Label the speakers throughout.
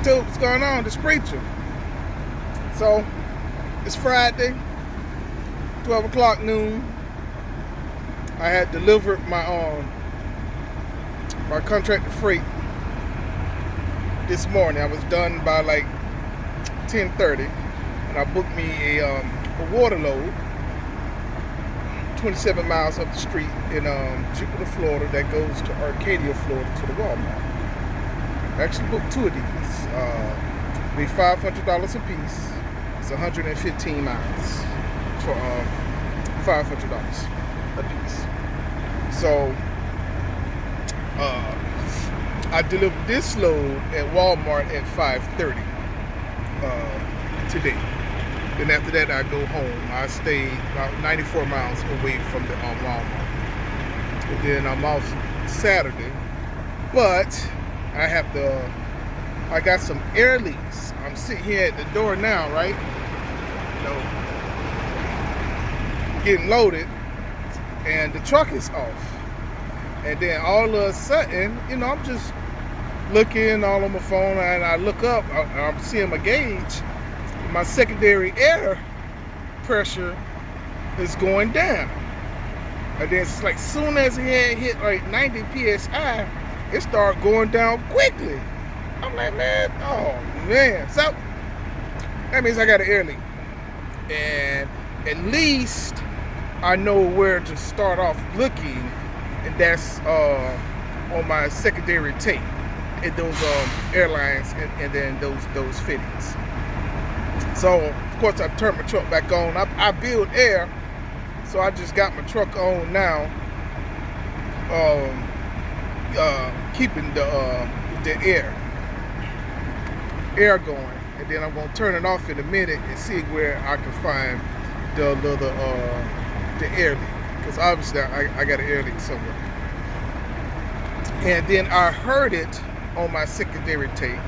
Speaker 1: YouTube, what's going on? This preacher. So, it's Friday, 12 o'clock noon. I had delivered my contracted freight this morning. I was done by like 10:30, and I booked me a water load 27 miles up the street in Jupiter, Florida, that goes to Arcadia, Florida, to the Walmart. I actually booked two of these. Be $500 a piece. It's 115 miles for $500 a piece. So I delivered this load at Walmart at 5:30 today. Then after that, I go home. I stay about 94 miles away from the Walmart. And then I'm off Saturday, but I got some air leaks. I'm sitting here at the door now, right? Getting loaded, and the truck is off. And then all of a sudden, I'm just looking all on my phone, and I look up, I'm seeing my gauge. My secondary air pressure is going down. And then it's like soon as it had hit like 90 psi, it started going down quickly. I'm like, man, oh man. So that means I got an air leak. And at least I know where to start off looking, and that's on my secondary tape in those airlines and then those fittings. So of course I turned my truck back on. I build air, so I just got my truck on now, keeping the air going, and then I'm gonna turn it off in a minute and see where I can find the air leak, because obviously I got an air leak somewhere. And then I heard it on my secondary tank,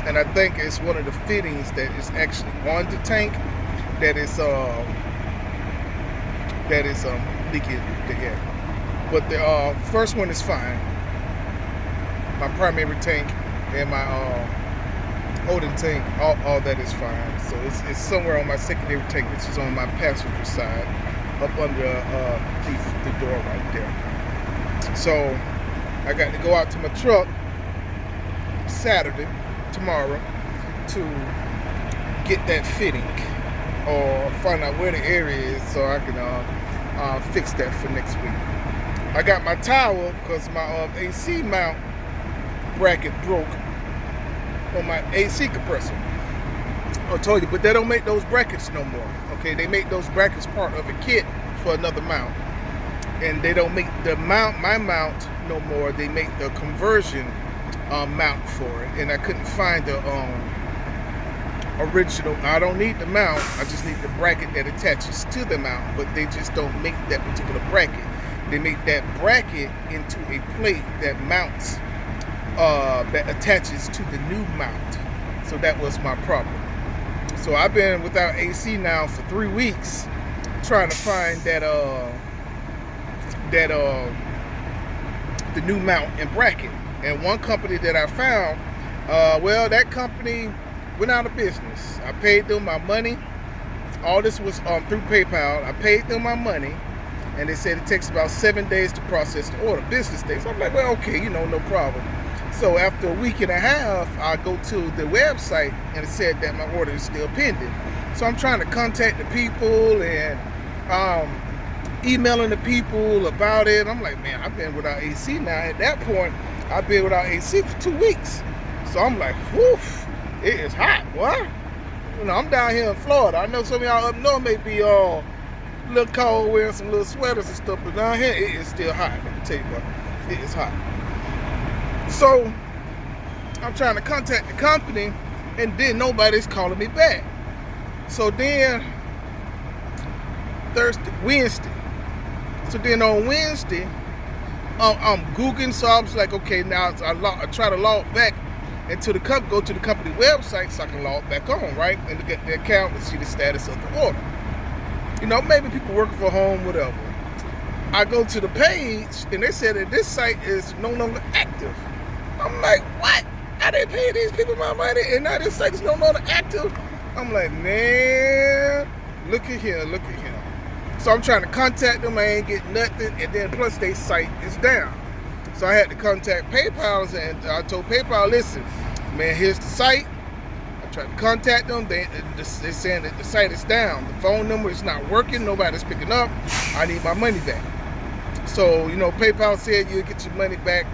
Speaker 1: and I think it's one of the fittings that is actually on the tank that is leaking the air. But the first one is fine. My primary tank and my Odin tank, all that is fine. So it's somewhere on my secondary tank, which is on my passenger side, up under the door right there. So I got to go out to my truck Saturday, tomorrow, to get that fitting or find out where the area is so I can fix that for next week. I got my towel because my AC mount bracket broke on my AC compressor. I told you, but they don't make those brackets no more. Okay, they make those brackets part of a kit for another mount, and they don't make my mount no more. They make the conversion mount for it, and I couldn't find the original. I don't need the mount, I just need the bracket that attaches to the mount, but they just don't make that particular bracket. They make that bracket into a plate that mounts, that attaches to the new mount. So that was my problem. So I've been without AC now for 3 weeks, trying to find the new mount and bracket. And one company that I found, that company went out of business. I paid them my money. All this was through PayPal. I paid them my money, and they said it takes about 7 days to process the order, business days. I'm like, well, okay, no problem. So after a week and a half, I go to the website, and it said that my order is still pending. So I'm trying to contact the people and emailing the people about it. I'm like, man, I've been without AC now. At that point, I've been without AC for 2 weeks. So I'm like, whew, it is hot, boy. I'm down here in Florida. I know some of y'all up north may be a little cold, wearing some little sweaters and stuff, but down here, it is still hot. Let me tell you what, it is hot. So I'm trying to contact the company, and then nobody's calling me back. So then Wednesday. So then on Wednesday, I'm Googling, so I was like, okay, now I try to log back into the company, go to the company website so I can log back on, right? And look at the account and see the status of the order. Maybe people working from home, whatever. I go to the page, and they said that this site is no longer active. I'm like, what? How they ain't paying these people my money, and now this site is no longer active. I'm like, man, look at here. So I'm trying to contact them, I ain't getting nothing, and then plus their site is down. So I had to contact PayPal, and I told PayPal, listen, man, here's the site. I tried to contact them, they're saying that the site is down. The phone number is not working, nobody's picking up. I need my money back. So, PayPal said you'll get your money back,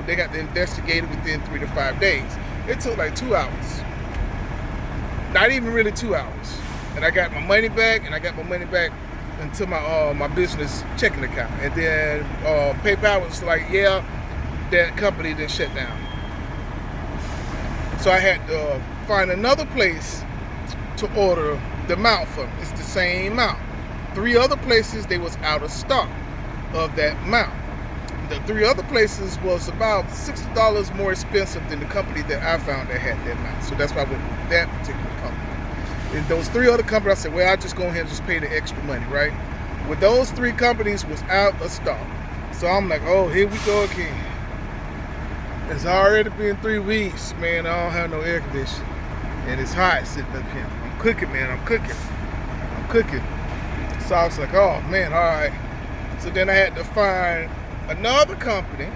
Speaker 1: they got to investigate it within 3 to 5 days. It took like 2 hours. Not even really 2 hours. And I got my money back, into my business checking account. And then PayPal was like, yeah, that company then shut down. So I had to find another place to order the mount from. It's the same mount. 3 other places, they was out of stock of that mount. The 3 other places was about $60 more expensive than the company that I found that had that mount. So that's why I went with that particular company. And those 3 other companies, I said, well, I'll just go ahead and just pay the extra money, right? With those 3 companies was out of stock. So I'm like, oh, here we go again. It's already been 3 weeks, man. I don't have no air conditioning. And it's hot sitting up here. I'm cooking, man. I'm cooking. So I was like, oh, man, all right. So then I had to find another company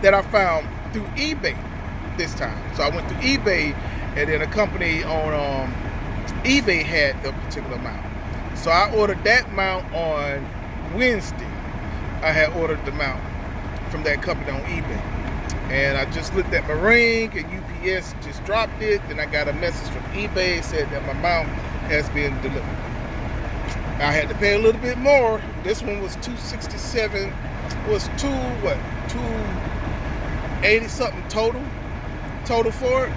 Speaker 1: that I found through eBay this time. So I went to eBay, and then a company on eBay had the particular mount. So I ordered that mount on Wednesday. I had ordered the mount from that company on eBay. And I just looked at my ring, and UPS just dropped it. Then I got a message from eBay said that my mount has been delivered. I had to pay a little bit more. This one was $267. Was $280 something total for it.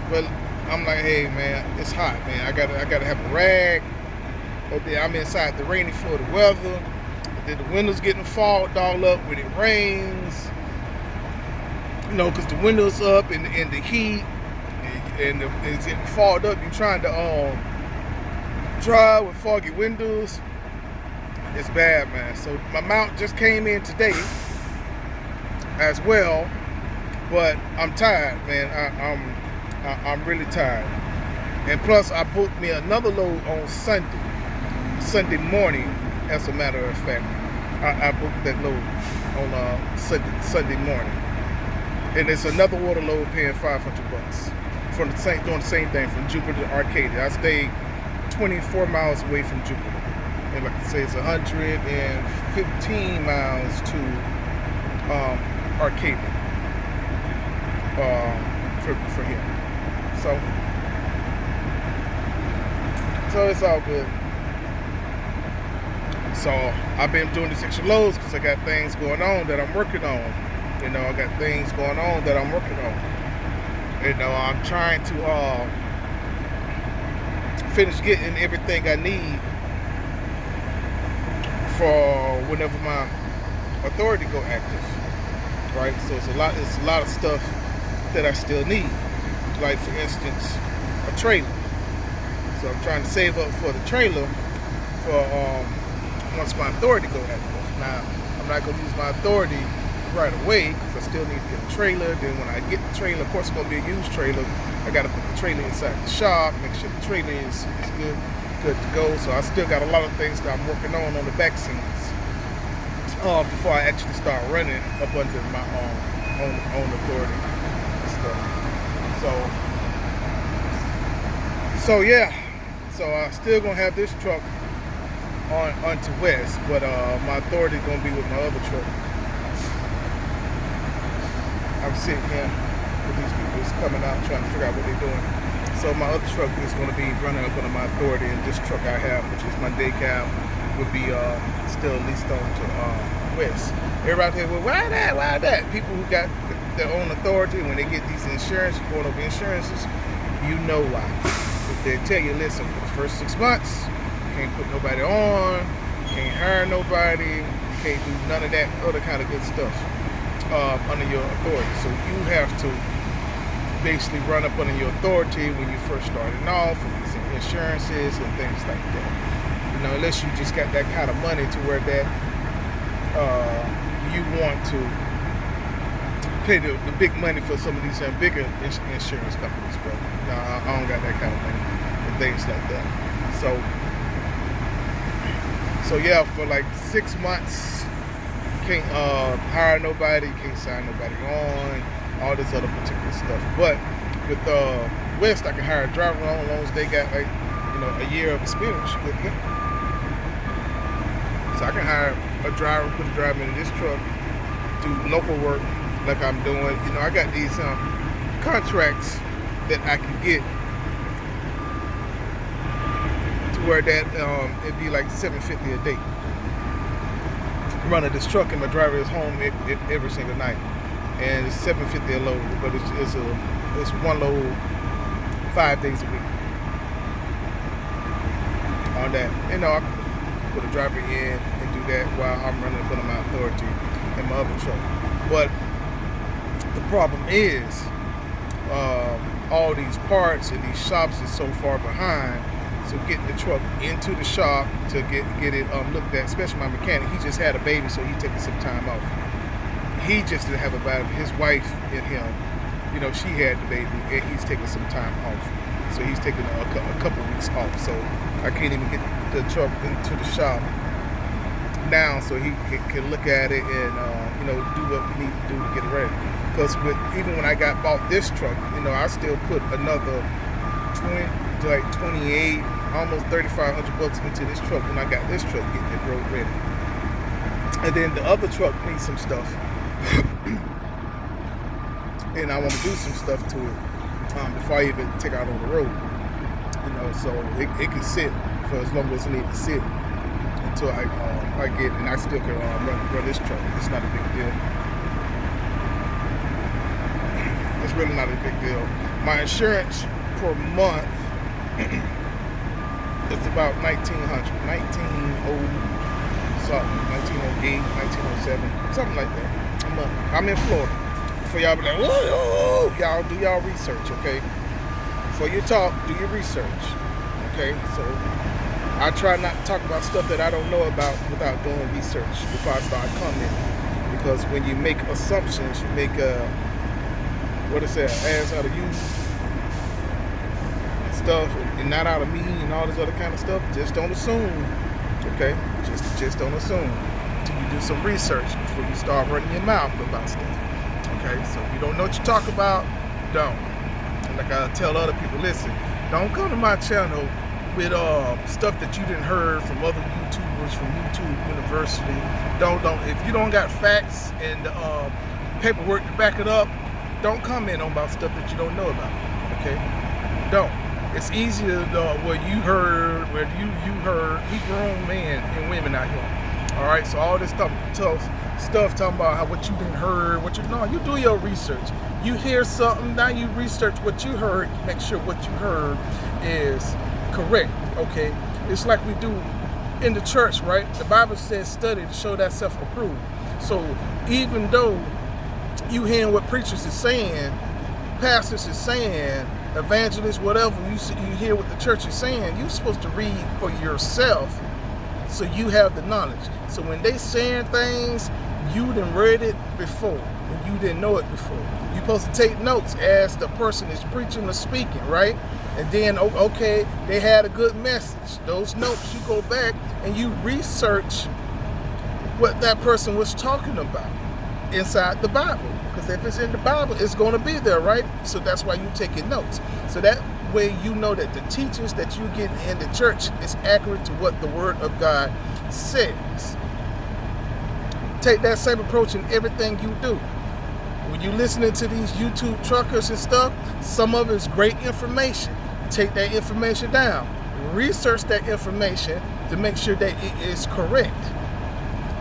Speaker 1: But I'm like, hey man, it's hot, man. I gotta have a rag. I'm inside the rainy Florida weather. Then the windows getting fogged all up when it rains. Because the windows up and the heat and it's getting fogged up. You're trying to drive with foggy windows. It's bad, man. So my mount just came in today as well, but I'm tired, man. I'm really tired. And plus, I booked me another load on Sunday morning. As a matter of fact, I booked that load on Sunday morning, and it's another water load paying $500 from doing the same thing from Jupiter to Arcadia. I stayed 24 miles away from Jupiter. And like I say, it's 115 miles to Arcadia for him. So it's all good. So I've been doing these extra loads because I got things going on that I'm working on. I got things going on that I'm working on. I'm trying to finish getting everything I need for whenever my authority go active, right? So it's a lot of stuff that I still need, like for instance a trailer. So I'm trying to save up for the trailer for once my authority go active. Now I'm not gonna use my authority right away because I still need to get a trailer. Then when I get the trailer, of course it's gonna be a used trailer. I gotta put the trailer inside the shop, make sure the trailer is good to go. So I still got a lot of things that I'm working on the back scenes before I actually start running up under my own authority and stuff. So yeah. So I'm still gonna have this truck onto West, but my authority is gonna be with my other truck. I'm sitting here with these people that's coming out trying to figure out what they're doing. So my other truck is going to be running up under my authority, and this truck I have, which is my day cab, would be still leased on to West. Everybody say, well, why that? People who got their own authority, when they get these insurance, going over insurances, you know why. If they tell you, listen, for the first 6 months, you can't put nobody on, you can't hire nobody, you can't do none of that other kind of good stuff under your authority. So you have to basically run up under your authority when you first starting off with these insurances and things like that. Unless you just got that kind of money to where that you want to pay the big money for some of these bigger insurance companies, but no, I don't got that kind of money and things like that. So yeah, for like 6 months, can't hire nobody, can't sign nobody on, all this other particular stuff. But with West, I can hire a driver on as long as they got like, a year of experience with them. So I can hire a driver, put a driver in this truck, do local work like I'm doing. I got these contracts that I can get to where that it'd be like $750 a day. Running this truck and my driver is home every single night, and it's $750 a load, but it's one load 5 days a week. On that, I can put a driver in and do that while I'm running a bit of my authority in my other truck. But the problem is all these parts and these shops is so far behind. So getting the truck into the shop to get it looked at, especially my mechanic, he just had a baby, so he's taking some time off. He just didn't have a baby. His wife and him, she had the baby, and he's taking some time off. So he's taking a couple weeks off. So I can't even get the truck into the shop now, so he can look at it and do what we need to do to get it ready. Because even when I bought this truck, I still put another 28, almost $3,500 into this truck when I got this truck getting it road ready. And then the other truck needs some stuff, and I want to do some stuff to it before I even take out on the road. So it can sit for as long as it needs to sit until I get, and I still can run this truck. It's not a big deal. It's really not a big deal. My insurance per month it's about $1,900, 1908, 1907, something like that. I'm in Florida. For y'all be like, whoa, y'all do y'all research, okay? Before you talk, do your research, okay? So I try not to talk about stuff that I don't know about without doing research before I start commenting. Because when you make assumptions, you make ass out of you stuff, and not out of me, and all this other kind of stuff. Just don't assume, okay? Just don't assume until you do some research before you start running your mouth about stuff, okay? So if you don't know what you talk about, don't. And like I tell other people, listen, don't come to my channel with stuff that you didn't heard from other YouTubers from YouTube University. Don't. If you don't got facts and paperwork to back it up, don't comment on about stuff that you don't know about, okay? Don't. It's easier where you heard we grown men and women out here. All right, so all this stuff talking about what you didn't heard, you do your research. You hear something, now you research what you heard, make sure what you heard is correct. Okay, it's like we do in the church, right? The Bible says study to show thyself approved. So even though you hearing what preachers is saying, pastors is saying, evangelists, whatever, you hear what the church is saying, you're supposed to read for yourself so you have the knowledge. So when they saying things, you done read it before and you didn't know it before. You're supposed to take notes as the person is preaching or speaking, right? And then, okay, they had a good message. Those notes, you go back and you research what that person was talking about inside the Bible. Because if it's in the Bible, it's going to be there, right? So that's why you taking notes. So that way you know that the teachings that you get in the church is accurate to what the Word of God says. Take that same approach in everything you do. When you're listening to these YouTube truckers and stuff, some of it is great information. Take that information down. Research that information to make sure that it is correct.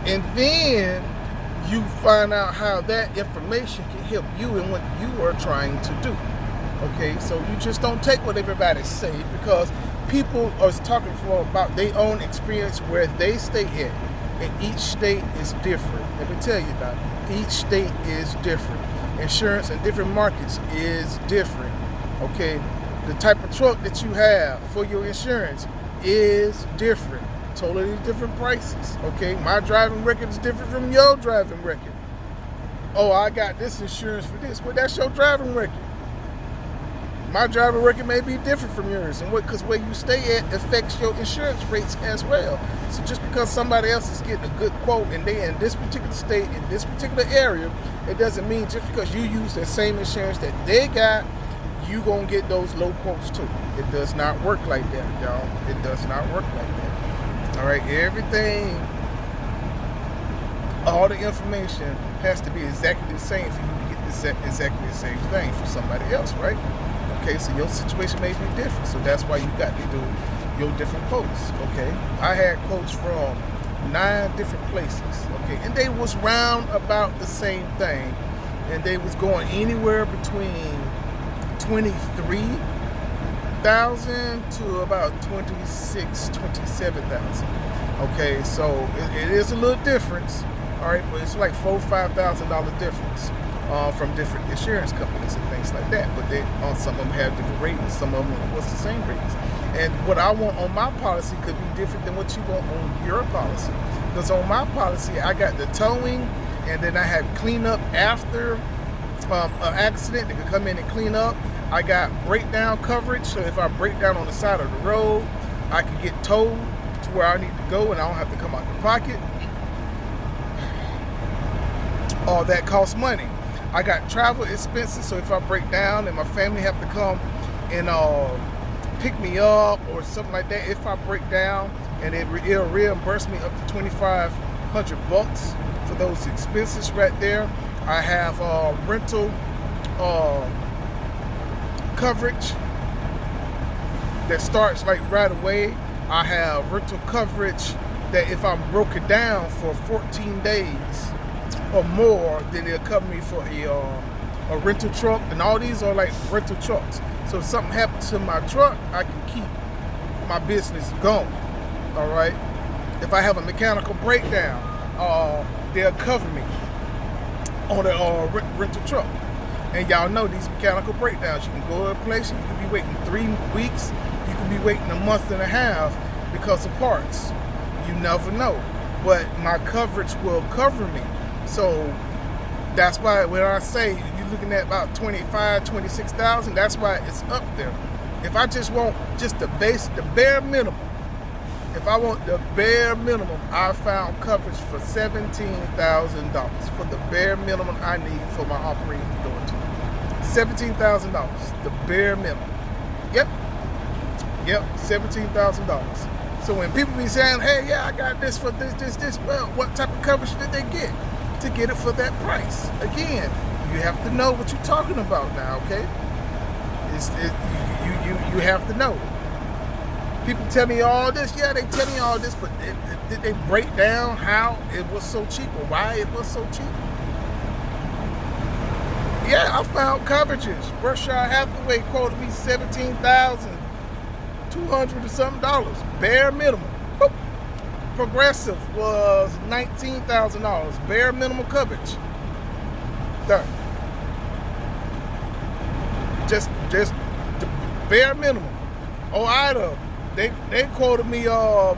Speaker 1: And then you find out how that information can help you in what you are trying to do. Okay, so you just don't take what everybody say, because people are talking about their own experience where they stay in. And each state is different. Let me tell you that. Each state is different. Insurance in different markets is different. Okay, the type of truck that you have for your insurance is different. Totally different prices. Okay, my driving record is different from your driving record. oh, I got this insurance for this. Well, that's your driving record. My driving record may be different from yours, and because where you stay at affects your insurance rates as well. So just because somebody else is getting a good quote and they in this particular state, in this particular area, it doesn't mean just because you use the same insurance that they got, you gonna get those low quotes too. It does not work like that, y'all. It does not work like that. All right, everything, all the information has to be exactly the same for you to get exactly the same thing for somebody else, right? Okay, so your situation may be different, so that's why you got to do your different quotes. Okay, I had quotes from 9 different places. Okay, and they was round about the same thing, and they was going anywhere between 23,000 to about 27,000. Okay, so it is a little difference. All right, but it's like $4,000 or $5,000 difference from different insurance companies and things like that. But they, some of them have different ratings. Some of them was the same ratings. And what I want on my policy could be different than what you want on your policy. Because on my policy, I got the towing, and then I have cleanup after an accident. They can come in and clean up. I got breakdown coverage, so if I break down on the side of the road, I can get towed to where I need to go, and I don't have to come out the pocket. All that costs money. I got travel expenses, so if I break down and my family have to come and pick me up or something like that, if I break down, and it'll reimburse me up to $2,500 for those expenses right there. I have rental coverage that starts like right away. I have rental coverage that if I'm broken down for 14 days or more, then they'll cover me for a rental truck, and all these are like rental trucks. So if something happens to my truck, I can keep my business going. All right. If I have a mechanical breakdown, they'll cover me on a rental truck. And y'all know these mechanical breakdowns, you can go to a place and you can be waiting 3 weeks, you can be waiting a month and a half because of parts. You never know. But my coverage will cover me. So that's why when I say you're looking at about 25, 26,000, that's why it's up there. If I just want just the bare minimum, if I want the bare minimum, I found coverage for $17,000 for the bare minimum I need for my operating authority. $17,000, the bare minimum. Yep, $17,000. So when people be saying, hey, yeah, I got this for this, well, what type of coverage did they get to get it for that price? Again, you have to know what you're talking about now, okay? You have to know. People tell me all this, yeah, they tell me all this, but did they break down how it was so cheap or why it was so cheap? Yeah, I found coverages. Berkshire Hathaway quoted me $17,200 or something dollars, bare minimum. Boop. Progressive was $19,000, bare minimum coverage. Done. Just the bare minimum. OIDA, they quoted me a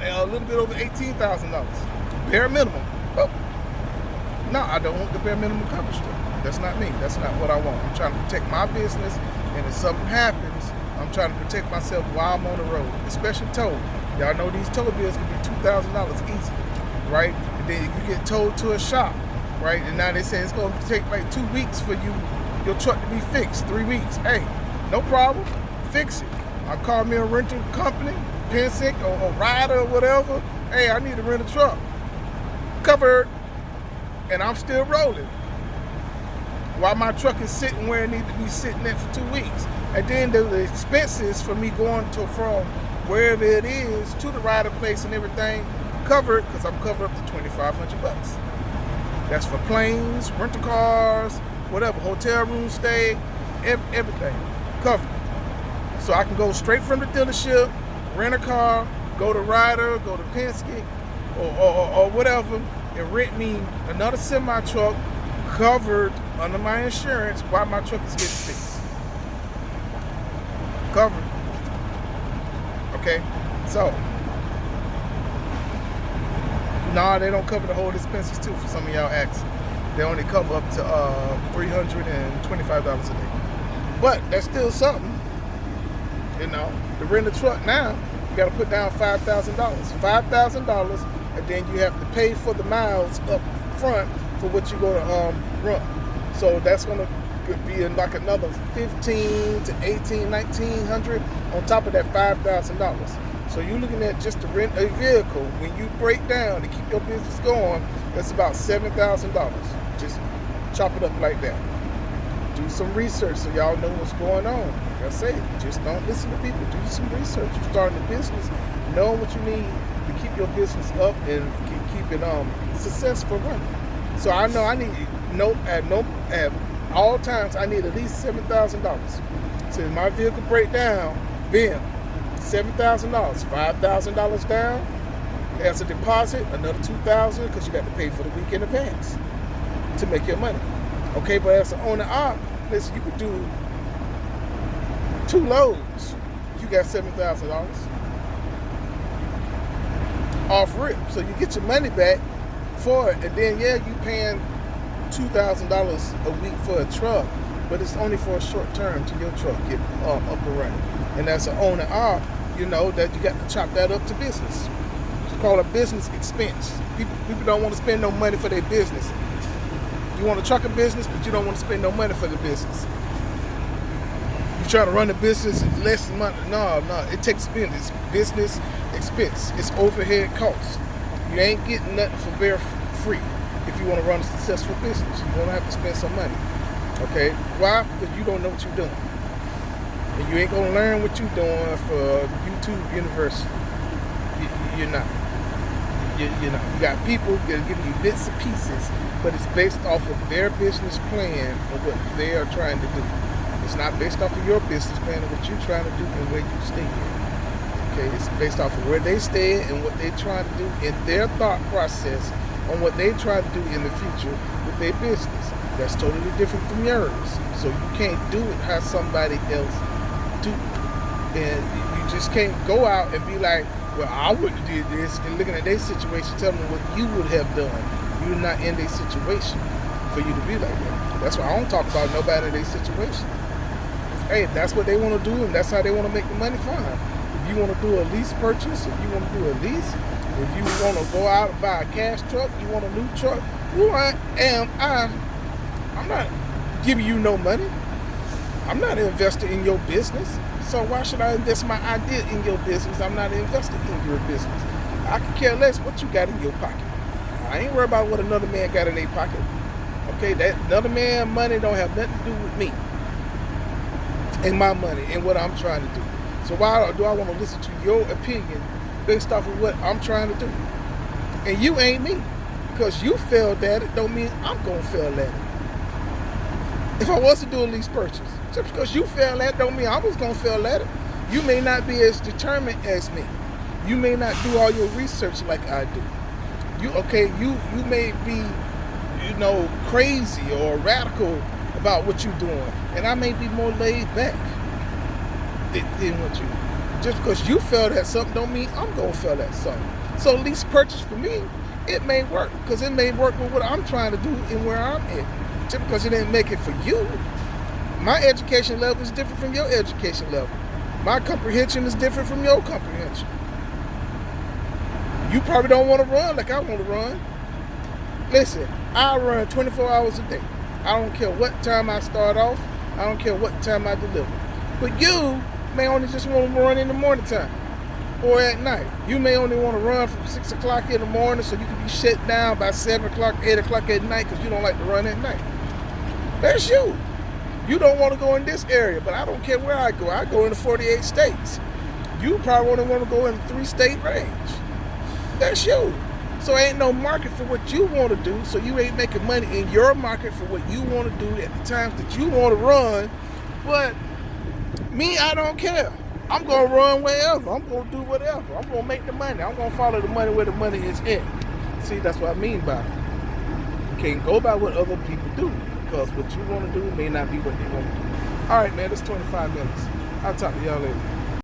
Speaker 1: little bit over $18,000, bare minimum. Oh. No, I don't want the bare minimum coverage. That's not me. That's not what I want. I'm trying to protect my business, and if something happens, I'm trying to protect myself while I'm on the road, especially towing. Y'all know these tow bills can be $2,000 easy, right? And then you get towed to a shop, right? And now they say it's going to take like 2 weeks for your truck to be fixed, 3 weeks. Hey, no problem. Fix it. I call me a rental company, Pensick or Ryder or whatever. Hey, I need to rent a truck. Covered. And I'm still rolling. While my truck is sitting where it needs to be sitting at for 2 weeks. And then the expenses for me going from wherever it is to the Ryder place and everything covered, because I'm covered up to $2,500. That's for planes, rental cars, whatever, hotel room stay, everything covered. So I can go straight from the dealership, rent a car, go to Ryder, go to Penske, or whatever, and rent me another semi-truck covered under my insurance while my truck is getting fixed. Covered. Okay? So, no, they don't cover the whole expenses too, for some of y'all asking. They only cover up to $325 a day. But that's still something. You know, to rent a truck now, you got to put down $5,000. $5,000, and then you have to pay for the miles up front for what you're going to run. So that's going to be like another $1,500 to $1,800, $1,900 on top of that $5,000. So you're looking at just to rent a vehicle. When you break down to keep your business going, that's about $7,000. Just chop it up like that. Do some research so y'all know what's going on. Like I say, just don't listen to people. Do some research. You're starting a business, know what you need to keep your business up and keep it successful running. So I know I need at all times I need at least $7,000. So if my vehicle break down, bam, $7,000, $5,000 down as a deposit, another $2,000 because you got to pay for the week in advance to make your money. Okay, but as an owner-op, listen, you could do 2 loads. You got $7,000 off rip. So you get your money back for it, and then you paying $2,000 a week for a truck, but it's only for a short term till your truck get up and running. And as an owner-op, you know that you got to chop that up to business. It's called a business expense. People don't want to spend no money for their business. You want a trucking business, but you don't want to spend no money for the business. You try to run the business less money. No, it takes spend. It's business expense. It's overhead costs. You ain't getting nothing for bare free if you want to run a successful business. You're going to have to spend some money. Okay? Why? Because you don't know what you're doing. And you ain't going to learn what you're doing for YouTube University. You're not. You know, you got people that are giving you bits and pieces, but it's based off of their business plan and what they are trying to do. It's not based off of your business plan and what you're trying to do and where you stay in. Okay, it's based off of where they stay and what they're trying to do in their thought process on what they try to do in the future with their business. That's totally different from yours. So you can't do it how somebody else do it. And you just can't go out and be like, well, I wouldn't have did this, and looking at their situation, tell them what you would have done. You're not in their situation for you to be like that. That's why I don't talk about nobody in their situation. Hey, if that's what they want to do and that's how they want to make the money, fine. If you want to do a lease purchase, if you want to do a lease, if you want to go out and buy a cash truck, you want a new truck, who I'm not giving you no money. I'm not an investor in your business. So why should I invest my idea in your business? I'm not invested in your business. I could care less what you got in your pocket. I ain't worried about what another man got in their pocket. Okay, that another man money don't have nothing to do with me and my money and what I'm trying to do. So why do I want to listen to your opinion based off of what I'm trying to do? And you ain't me. Because you failed at it don't mean I'm going to fail at it. If I was to do a lease purchase, just because you fail at it don't mean I was going to fail at it. You may not be as determined as me. You may not do all your research like I do. You may be, crazy or radical about what you're doing. And I may be more laid back than what you. Just because you failed at something don't mean I'm going to fail at something. So lease purchase for me, it may work. Because it may work with what I'm trying to do and where I'm at. Just because it didn't make it for you. My education level is different from your education level. My comprehension is different from your comprehension. You probably don't want to run like I want to run. Listen, I run 24 hours a day. I don't care what time I start off. I don't care what time I deliver. But you may only just want to run in the morning time or at night. You may only want to run from 6 o'clock in the morning so you can be shut down by 7 o'clock, 8 o'clock at night because you don't like to run at night. That's you. You don't want to go in this area, but I don't care where I go. I go in the 48 states. You probably only want to go in the 3-state range. That's you. So ain't no market for what you want to do, so you ain't making money in your market for what you want to do at the times that you want to run. But me, I don't care. I'm going to run wherever. I'm going to do whatever. I'm going to make the money. I'm going to follow the money where the money is at. See, that's what I mean by it. You can't go by what other people do because what you want to do may not be what they want to do. All right, man, it's 25 minutes. I'll talk to y'all later.